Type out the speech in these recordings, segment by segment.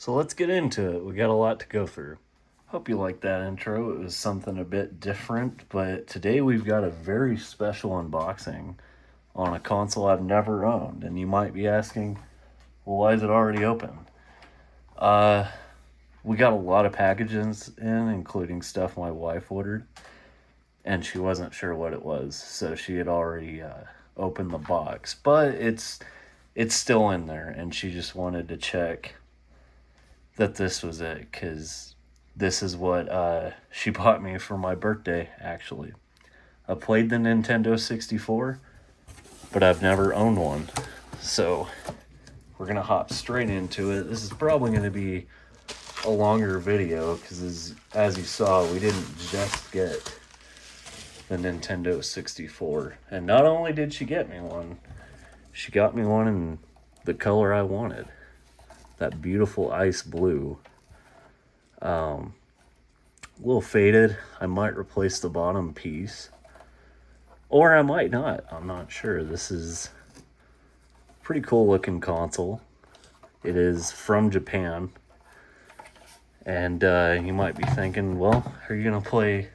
So let's get into it. We got a lot to go through. Hope you liked that intro. It was something a bit different, but today we've got a very special unboxing on a console I've never owned. And you might be asking, well, why is it already open? We got a lot of packages in, including stuff my wife ordered, and she wasn't sure what it was, so she had already opened the box. But it's still in there, and she just wanted to check that this was it, because this is what she bought me for my birthday, actually. I played the Nintendo 64, but I've never owned one. So we're going to hop straight into it. This is probably going to be a longer video, because as you saw, we didn't just get the Nintendo 64. And not only did she get me one, she got me one in the color I wanted. That beautiful ice blue. A little faded. I might replace the bottom piece, or I might not. I'm not sure. This is a pretty cool looking console. It is from Japan. And you might be thinking, well, how are you gonna play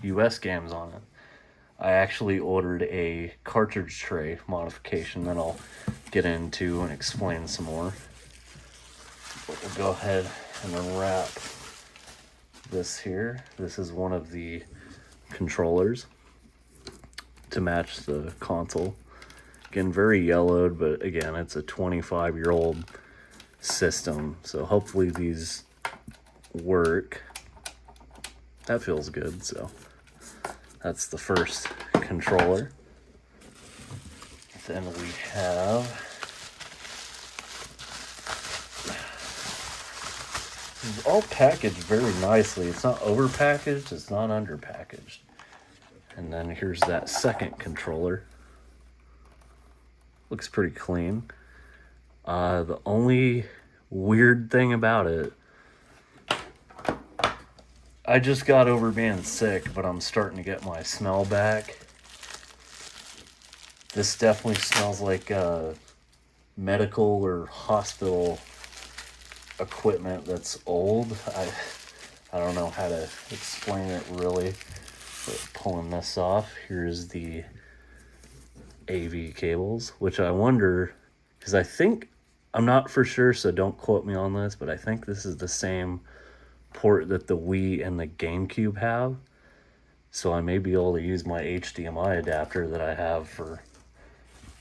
US games on it? I actually ordered a cartridge tray modification that I'll get into and explain some more. But we'll go ahead and unwrap this here. This is one of the controllers to match the console. Again, very yellowed, but again, it's a 25-year-old system, so hopefully these work. That feels good. So that's the first controller. Then we have this is all packaged very nicely. It's not overpackaged, it's not underpackaged. And then here's that second controller. Looks pretty clean. The only weird thing about it, I just got over being sick, but I'm starting to get my smell back. This definitely smells like medical or hospital equipment that's old. I don't know how to explain it really. But pulling this off, here's the AV cables, which I wonder, because I'm not for sure, so don't quote me on this, but I think this is the same port that the Wii and the GameCube have. So I may be able to use my HDMI adapter that I have for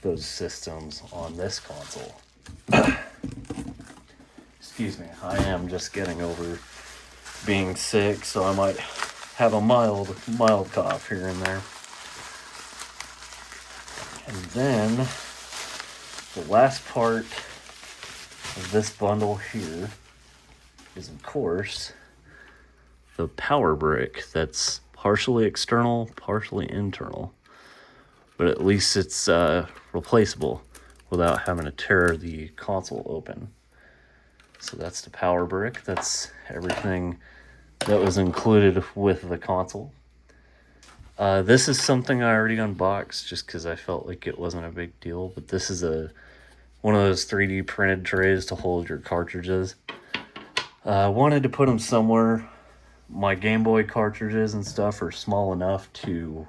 those systems on this console. Excuse me, I am just getting over being sick, so I might have a mild cough here and there. And then the last part of this bundle here is, of course, the power brick that's partially external, partially internal. But at least it's replaceable without having to tear the console open. So that's the power brick. That's everything that was included with the console. This is something I already unboxed just because I felt like it wasn't a big deal. But this is one of those 3D printed trays to hold your cartridges. I wanted to put them somewhere. My Game Boy cartridges and stuff are small enough to,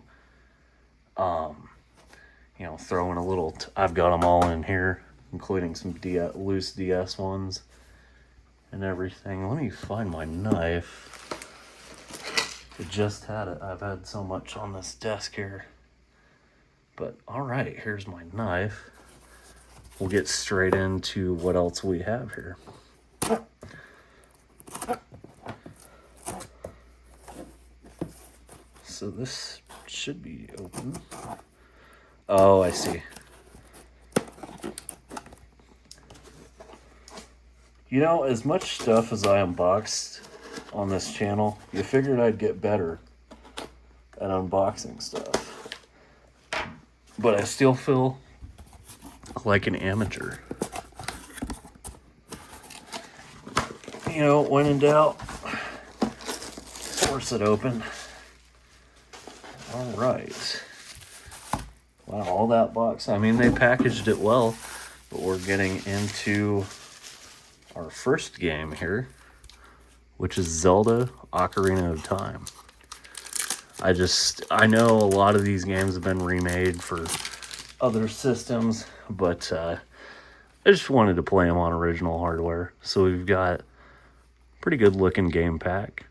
throw in a little... I've got them all in here, including some loose DS ones and everything. Let me find my knife. I just had it. I've had so much on this desk here. But alright, here's my knife. We'll get straight into what else we have here. So this should be open. Oh, I see. You know, as much stuff as I unboxed on this channel, you figured I'd get better at unboxing stuff. But I still feel like an amateur. You know, when in doubt, force it open. All right. Wow, all that box. I mean, they packaged it well. But we're getting into our first game here, which is Zelda Ocarina of Time. I know a lot of these games have been remade for other systems, but I just wanted to play them on original hardware. So we've got pretty good looking game pack.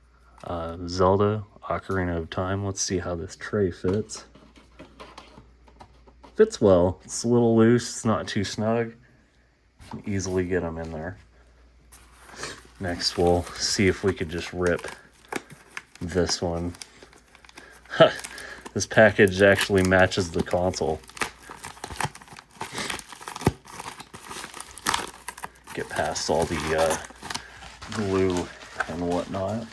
Zelda Ocarina of Time. Let's see how this tray fits. Fits well. It's a little loose. It's not too snug. Can easily get them in there. Next, we'll see if we could just rip this one. This package actually matches the console. Get past all the glue and whatnot.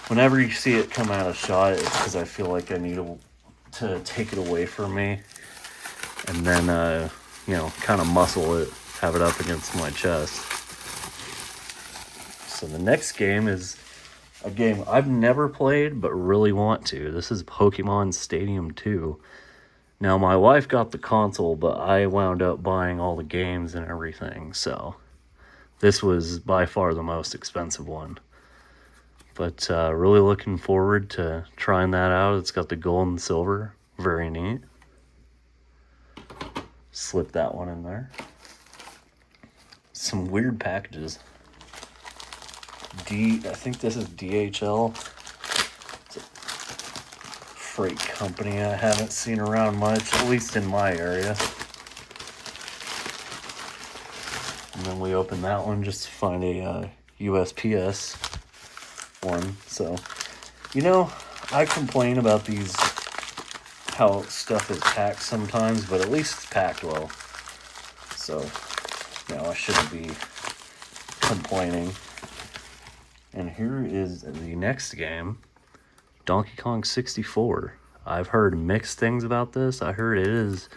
Whenever you see it come out of shot, it's because I feel like I need to take it away from me and then, kind of muscle it, have it up against my chest. So the next game is a game I've never played but really want to. This is Pokemon Stadium 2. Now, my wife got the console, but I wound up buying all the games and everything, so this was by far the most expensive one. But really looking forward to trying that out. It's got the gold and silver. Very neat. Slip that one in there. Some weird packages. I think this is DHL. It's a freight company I haven't seen around much, at least in my area. And then we open that one just to find a USPS one. So, I complain about these, how stuff is packed sometimes, but at least it's packed well. So, I shouldn't be complaining. And here is the next game, Donkey Kong 64. I've heard mixed things about this. I heard it is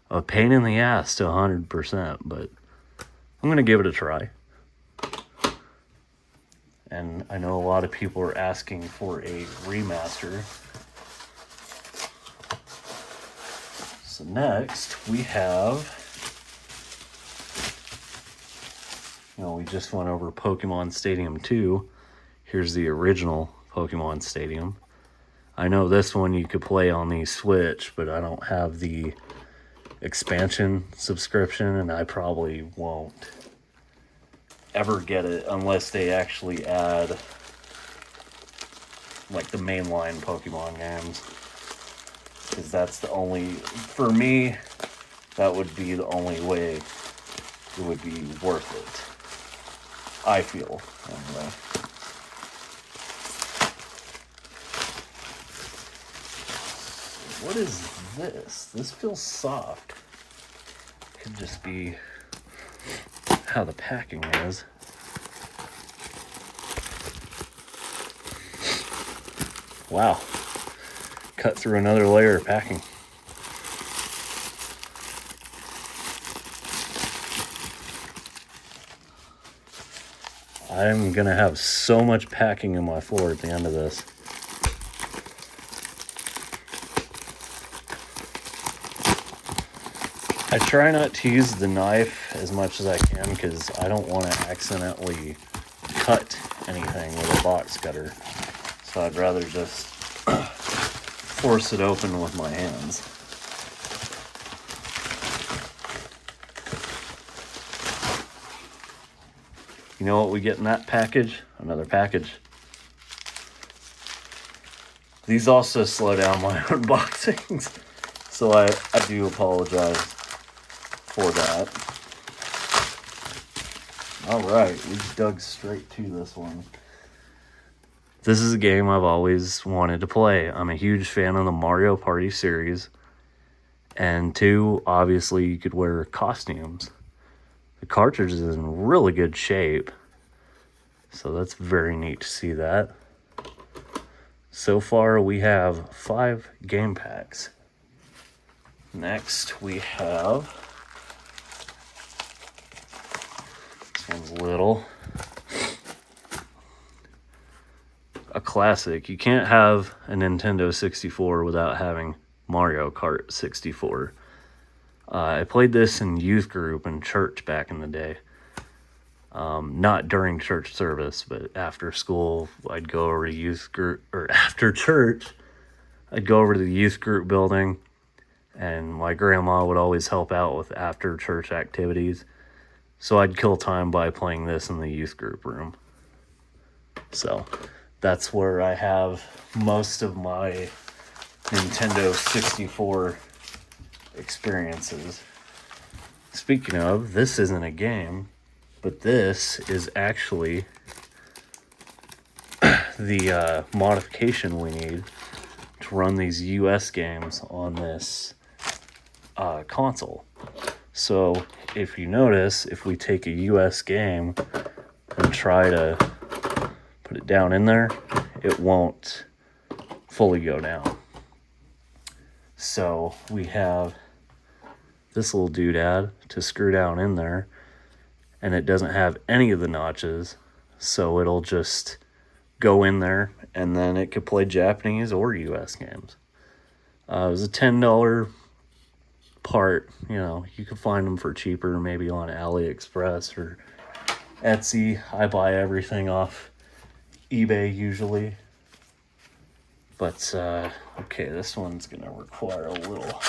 a pain in the ass to 100%, but I'm going to give it a try. And I know a lot of people are asking for a remaster. So next we have, we just went over Pokemon Stadium 2. Here's the original Pokemon Stadium. I know this one you could play on the Switch, but I don't have the expansion subscription, and I probably won't ever get it unless they actually add like the mainline Pokemon games. Because that's the only, for me, that would be the only way it would be worth it. I feel, anyway. What is this? This feels soft. Could just be how the packing is. Wow. Cut through another layer of packing. I'm gonna have so much packing in my floor at the end of this. I try not to use the knife as much as I can because I don't want to accidentally cut anything with a box cutter. So I'd rather just force it open with my hands. You know what we get in that package? Another package. These also slow down my unboxings, so I do apologize for that. Alright, we dug straight to this one. This is a game I've always wanted to play. I'm a huge fan of the Mario Party series. And two, obviously you could wear costumes. The cartridge is in really good shape. So that's very neat to see that. So far we have 5 game packs. Next we have, this one's little, a classic. You can't have a Nintendo 64 without having Mario Kart 64. I played this in youth group in church back in the day. Not during church service, but after school, I'd go over to youth group, or after church, I'd go over to the youth group building, and my grandma would always help out with after church activities. So I'd kill time by playing this in the youth group room. So that's where I have most of my Nintendo 64 experiences. Speaking of, this isn't a game, but this is actually the modification we need to run these US games on this console. So if you notice, if we take a US game and try to put it down in there, it won't fully go down. So we have this little doodad to screw down in there, and it doesn't have any of the notches, so it'll just go in there, and then it could play Japanese or US games. It was a $10 part. You know, you can find them for cheaper, maybe on AliExpress or Etsy. I buy everything off eBay usually. But, okay, this one's going to require a little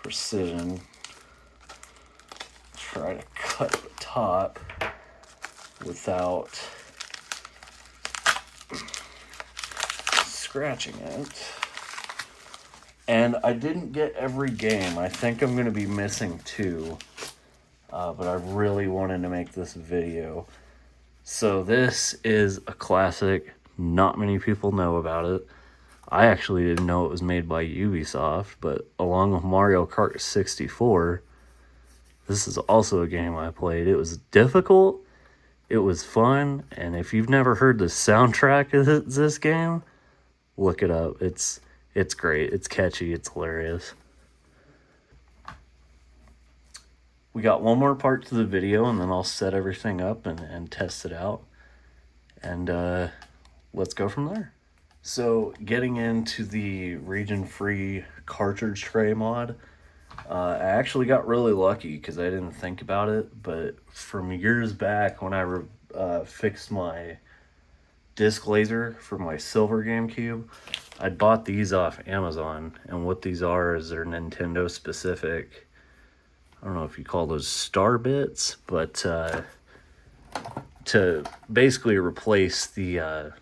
precision. Try to cut the top without scratching it. And I didn't get every game. I think I'm going to be missing 2. But I really wanted to make this video. So this is a classic. Not many people know about it. I actually didn't know it was made by Ubisoft, but along with Mario Kart 64, this is also a game I played. It was difficult, it was fun, and if you've never heard the soundtrack of this game, look it up. It's great, it's catchy, it's hilarious. We got one more part to the video, and then I'll set everything up and test it out. And let's go from there. So, getting into the region-free cartridge tray mod, I actually got really lucky because I didn't think about it, but from years back when I fixed my disc laser for my silver GameCube, I bought these off Amazon, and what these are is they're Nintendo specific. I don't know if you call those star bits, but to basically replace the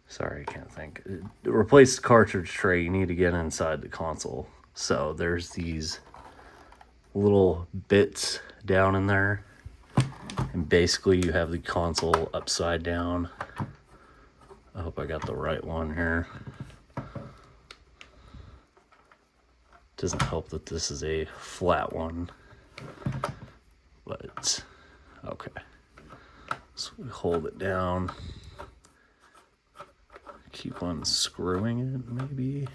sorry, I can't think. To replace the cartridge tray, you need to get inside the console. So there's these little bits down in there, and basically you have the console upside down. I hope I got the right one here. Doesn't help that this is a flat one, but okay. So we hold it down, keep unscrewing it maybe.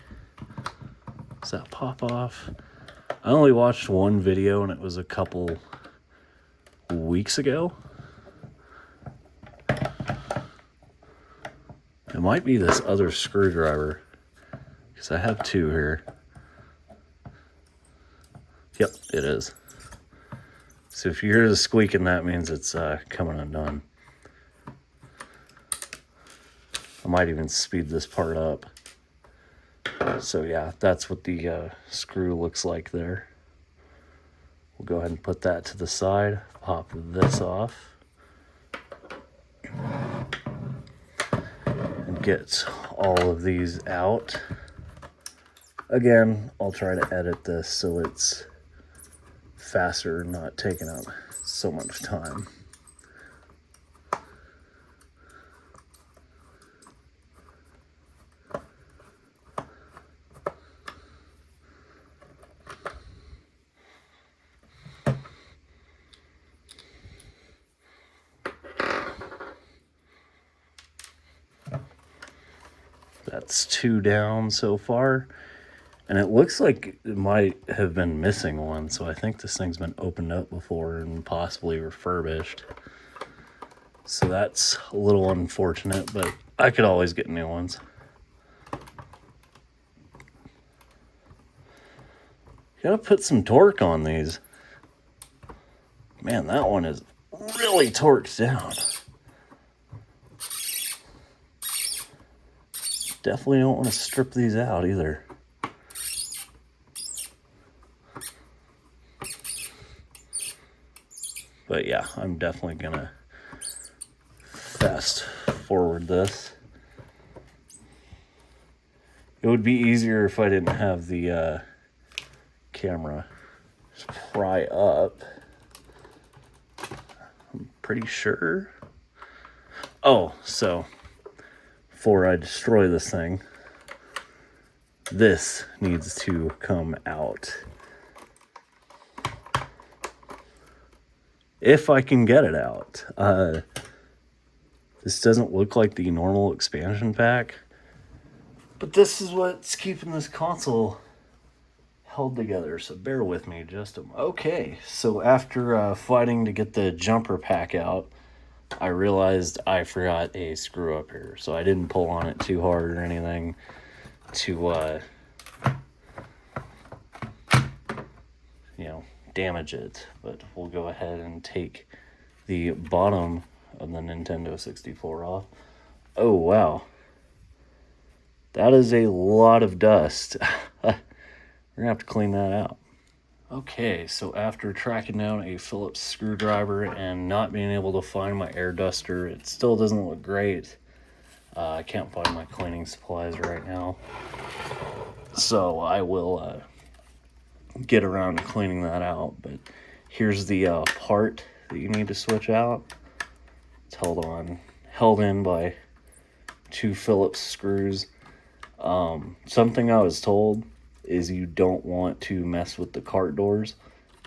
Does that pop off? I only watched one video and it was a couple weeks ago. It might be this other screwdriver, because I have 2 here. Yep, it is. So if you hear the squeaking, that means it's coming undone. I might even speed this part up. So yeah, that's what the screw looks like there. We'll go ahead and put that to the side, pop this off, and get all of these out. Again, I'll try to edit this so it's faster, not taking up so much time. That's 2 down so far. And it looks like it might have been missing one, so I think this thing's been opened up before and possibly refurbished. So that's a little unfortunate, but I could always get new ones. Gotta put some torque on these. Man, that one is really torqued down. Definitely don't want to strip these out either. But yeah, I'm definitely gonna fast forward this. It would be easier if I didn't have the camera just pry up. I'm pretty sure. Oh, so before I destroy this thing, this needs to come out. If I can get it out. This doesn't look like the normal expansion pack, but this is what's keeping this console held together, so bear with me just a moment. Okay, so after fighting to get the jumper pack out, I realized I forgot a screw up here, so I didn't pull on it too hard or anything to damage it, but we'll go ahead and take the bottom of the Nintendo 64 off. Oh wow, that is a lot of dust. We're gonna have to clean that out. Okay, so after tracking down a Phillips screwdriver and not being able to find my air duster, it still doesn't look great. I can't find my cleaning supplies right now, so I will get around to cleaning that out. But here's the part that you need to switch out. It's held in by 2 Phillips screws. Something I was told is you don't want to mess with the cart doors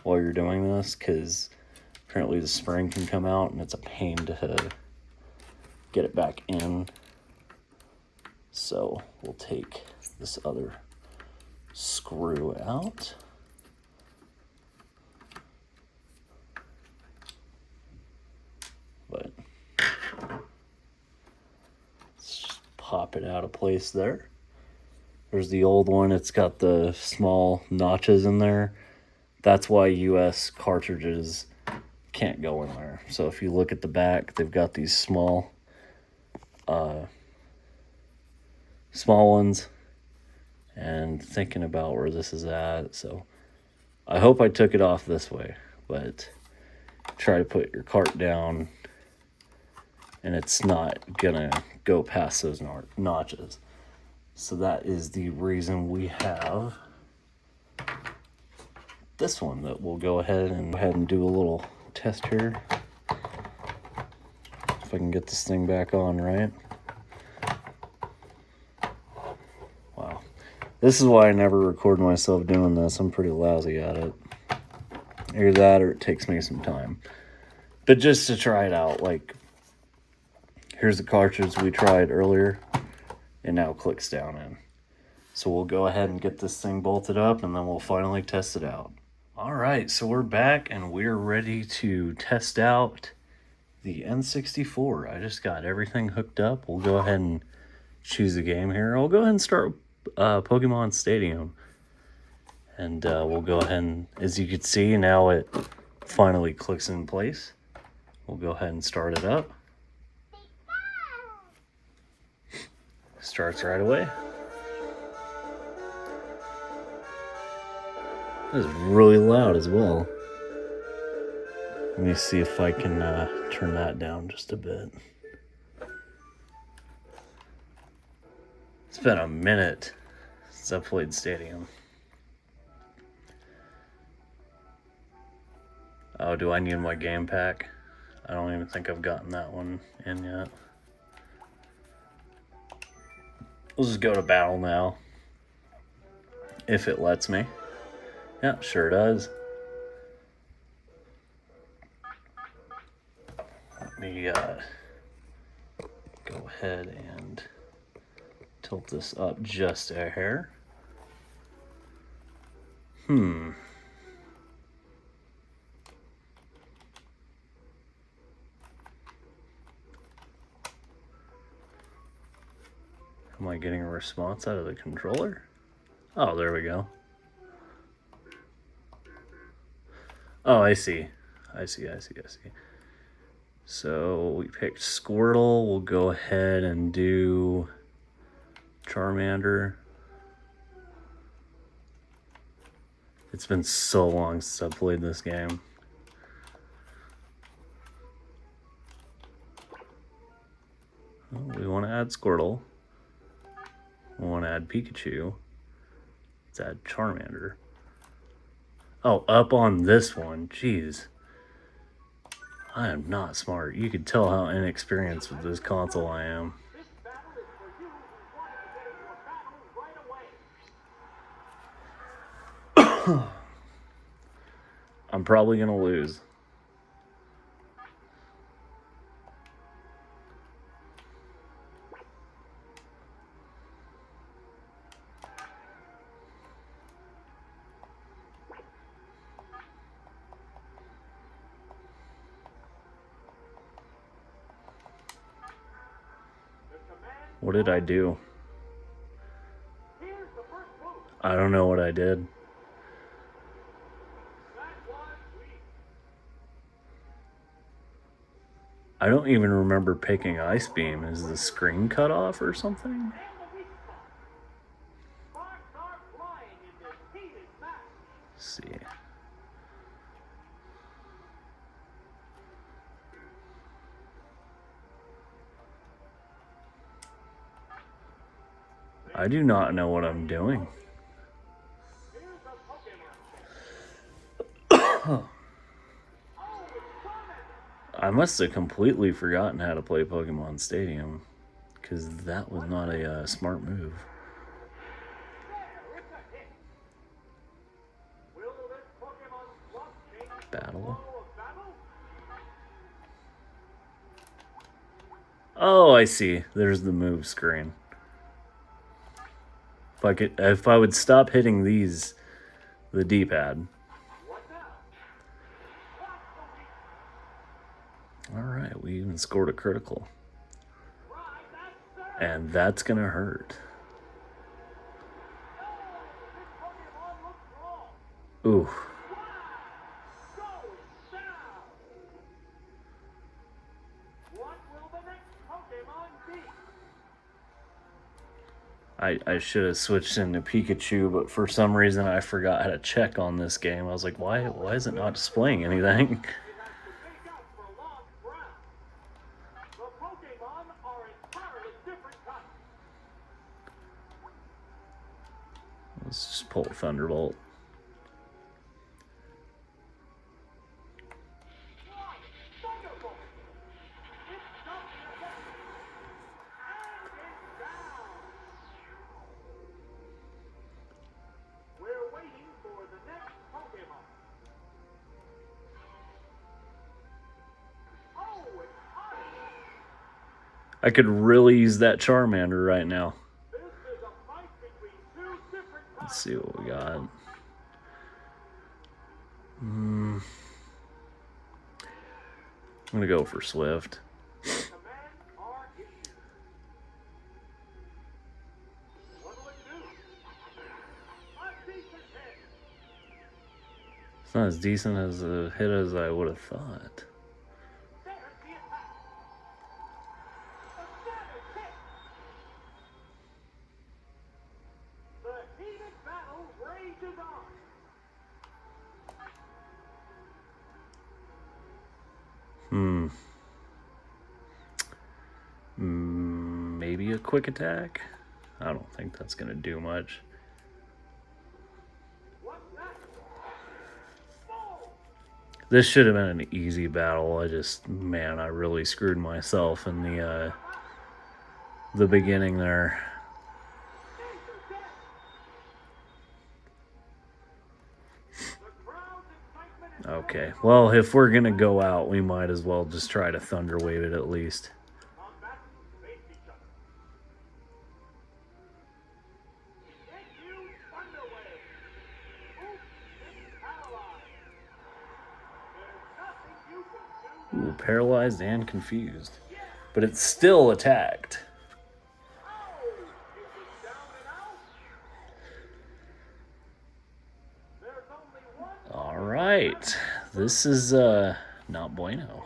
while you're doing this, because apparently the spring can come out and it's a pain to get it back in. So we'll take this other screw out. But let's just pop it out of place there. There's the old one. It's got the small notches in there. That's why US cartridges can't go in there. So if you look at the back, they've got these small ones. And thinking about where this is at, so I hope I took it off this way, but try to put your cart down and it's not gonna go past those notches. So that is the reason we have this one that we'll go ahead and do a little test here. If I can get this thing back on right. Wow. This is why I never record myself doing this. I'm pretty lousy at it. Either that or it takes me some time. But just to try it out, like, here's the cartridge we tried earlier. It now clicks down in. So we'll go ahead and get this thing bolted up and then we'll finally test it out. All right, so we're back and we're ready to test out the N64. I just got everything hooked up. We'll go ahead and choose a game here. I'll go ahead and start Pokemon Stadium. And we'll go ahead and, as you can see, now it finally clicks in place. We'll go ahead and start it up. Starts right away. That is really loud as well. Let me see if I can turn that down just a bit. It's been a minute since I played Stadium. Oh, do I need my game pack? I don't even think I've gotten that one in yet. We'll just go to battle now. If it lets me. Yeah, sure does. Let me go ahead and tilt this up just a hair. Am I getting a response out of the controller? Oh, there we go. Oh, I see. I see. So we picked Squirtle. We'll go ahead and do Charmander. It's been so long since I played this game. Well, we want to add Squirtle. We want to add Pikachu. Let's add Charmander. Oh, up on this one. Jeez. I am not smart. You could tell how inexperienced with this console I am. I'm probably going to lose. What did I do? I don't know what I did. I don't even remember picking Ice Beam. Is the screen cut off or something? Let's see. I do not know what I'm doing. I must have completely forgotten how to play Pokemon Stadium, because that was not a smart move. Battle. Oh, I see. There's the move screen. If I would stop hitting these, the D-pad. All right, we even scored a critical. And that's gonna hurt. Ooh. I should have switched into Pikachu, but for some reason I forgot how to check on this game. I was like, why is it not displaying anything? Let's just pull Thunderbolt. I could really use that Charmander right now. Let's see what we got. I'm gonna go for Swift. It's not as decent as a hit as I would have thought. Maybe a quick attack? I don't think that's gonna do much. This should have been an easy battle. I really screwed myself in the beginning there. Okay, well, if we're gonna go out, we might as well just try to Thunder Wave it at least. Ooh, paralyzed and confused. But it's still attacked. All right. This is not bueno.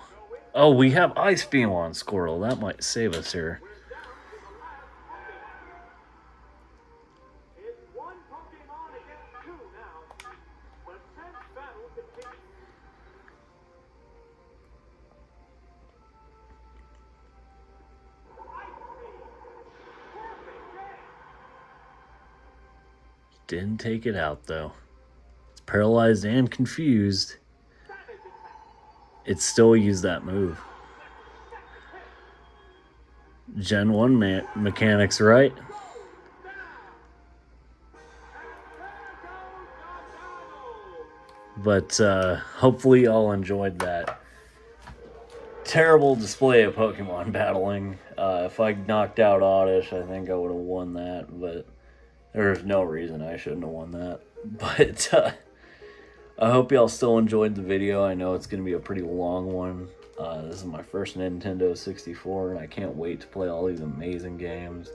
Oh, we have Ice Beam on Squirrel. That might save us here. Didn't take it out though. It's paralyzed and confused. It still used that move. Gen 1 mechanics, right? But hopefully y'all enjoyed that terrible display of Pokemon battling. If I knocked out Oddish, I think I would have won that, but there's no reason I shouldn't have won that. But I hope y'all still enjoyed the video. I know it's going to be a pretty long one. This is my first Nintendo 64, and I can't wait to play all these amazing games.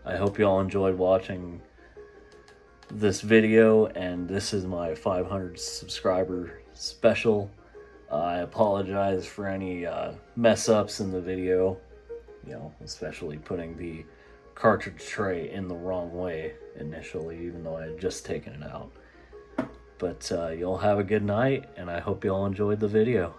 I hope y'all enjoyed watching this video, and this is my 500 subscriber special. I apologize for any mess ups in the video, especially putting the cartridge tray in the wrong way initially, even though I had just taken it out. But y'all have a good night, and I hope y'all enjoyed the video.